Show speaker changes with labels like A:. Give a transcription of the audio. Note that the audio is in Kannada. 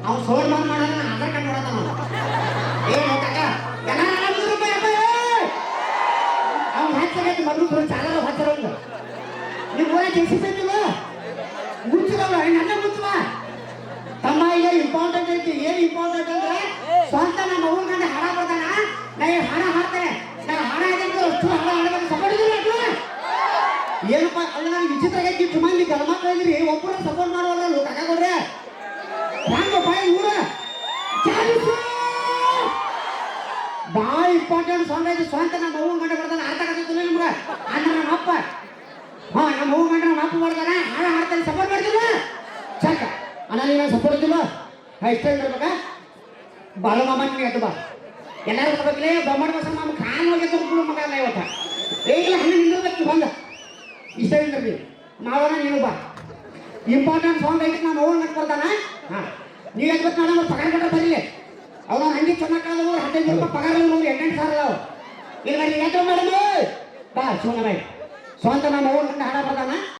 A: ಅವ್ನು ಸೋಡ್ ಬಂದ್ ಮಾಡೋಣ ಆಧಾರ್ ಕಾರ್ಡ್ ನೋಡತಾನ ಏನು ಕಾಕ ಎಲ್ಲ ಅವ್ನು ಹಚ್ಚಬೇಕು ಮಗಳು ಚಾಲನ ಹಚ್ಚರ ನೀವು ಊರ ತಿಳಿಸಿಲ್ಲ ಮುಚ್ಚಿದವ್ರು ನನ್ನ ಮುಚ್ಚುವ ತಮ್ಮ ಈಗ ಇಂಪಾರ್ಟೆಂಟ್ ಐತಿ ಏನು ಇಂಪಾರ್ಟೆಂಟ್ ಅಂದ್ರೆ ಸ್ವಂತ ನಮ್ಮ ಮಗು ಗಂಡ ಹಣ ಬರ್ತಾನ ನಾ ಹಣ ಹಾಡ್ತೇನೆ ನಾ ಹಣ ಇದಕ್ಕೆ ಅಷ್ಟು ಹಣ ಹಾಡಬೇಕು ಸಪೋರ್ಟ್ ಏನಪ್ಪ ಅಲ್ಲ ನಾನು ವಿಚಿತ್ರ ಆಗೈತಿ ಸುಮಾರು ಗಣಮಕ್ಳು ಇದ್ರಿ ಒಬ್ಬರು ಸಪೋರ್ಟ್ ಮಾಡುವಲ್ಲ ಕಾಕ ಕೊಡ್ರೆ ಹೆಂಗಪ್ಪ ಊರ ಭಾಳ ಇಂಪಾರ್ಟೆಂಟ್ ಸಾಂಗ್ ಐತಿ ಸ್ವಂತ ನಮ್ಮ ಮಗು ಗಂಡ ಬರ್ತಾನೆ ಅರ್ಥ ಆಗತ್ತಿಲ್ಲ ನಿಮ್ಗೆ ಅಂದ್ರೆ ನಮ್ಮ ಅಪ್ಪ ಹಾ ನಮ್ಮ ಮಗು ಗಂಡ ನಮ್ಮ ಅಪ್ಪ ಬರ್ತಾನೆ ಹಣ ಹಾಡ್ತಾನೆ ಸಪೋರ್ಟ್ ಮಾಡ್ತಿಲ್ಲ ಸಾಕ ಅಣ್ಣ ನೀನು ಸಪೋರ್ಟ್ ಇದ್ದಿಲ್ಲ ಇಷ್ಟ ಇರ್ಬೇಕಾ ಬಾಳು ಮಾಮ ನಿನಗೆ ಅದು ಬಾ ಎಲ್ಲರೂ ಬರ್ಬೇಕಲೇ ಬೊಮ್ಮಡ ಬಸ ಮಾಮ ಖಾನ್ ಹೋಗಿ ತುರ್ಕೊಂಡು ಮಗ ಅಲ್ಲ ಇವತ್ತ ಈಗಲೇ ಹಣ್ಣು ನಿಂದಿರ್ಬೇಕು ಬಂದ ಇಷ್ಟ ಇರ್ರಿ ಮಾಡೋಣ ನೀನು ಬಾ ಇಂಪಾರ್ಟೆಂಟ್ ಸಾಂಗ್ ಐತಿ ನಮ್ಮ ಅವ್ರು ನಟ್ ಬರ್ತಾನ ಹಾಂ ನೀವು ಎದ್ಬೇಕು ನಾನು ಪಗಾರ ಕೊಟ್ಟರೆ ಬರಲಿ ಅವ್ರು ಹಂಗೆ ಚೆನ್ನಾಗಿ 15 ರೂಪಾಯಿ ಪಗಾರ 8,000 ಅದಾವ ಇಲ್ಲ ನೀವು ಯಾಕೆ ಮೇಡಮ್ ಬಾ ಸೋನ ಬಾಯ್ ಸ್ವಂತ ನಮ್ಮ ಅವ್ರು ಹಣ ಬರ್ತಾನ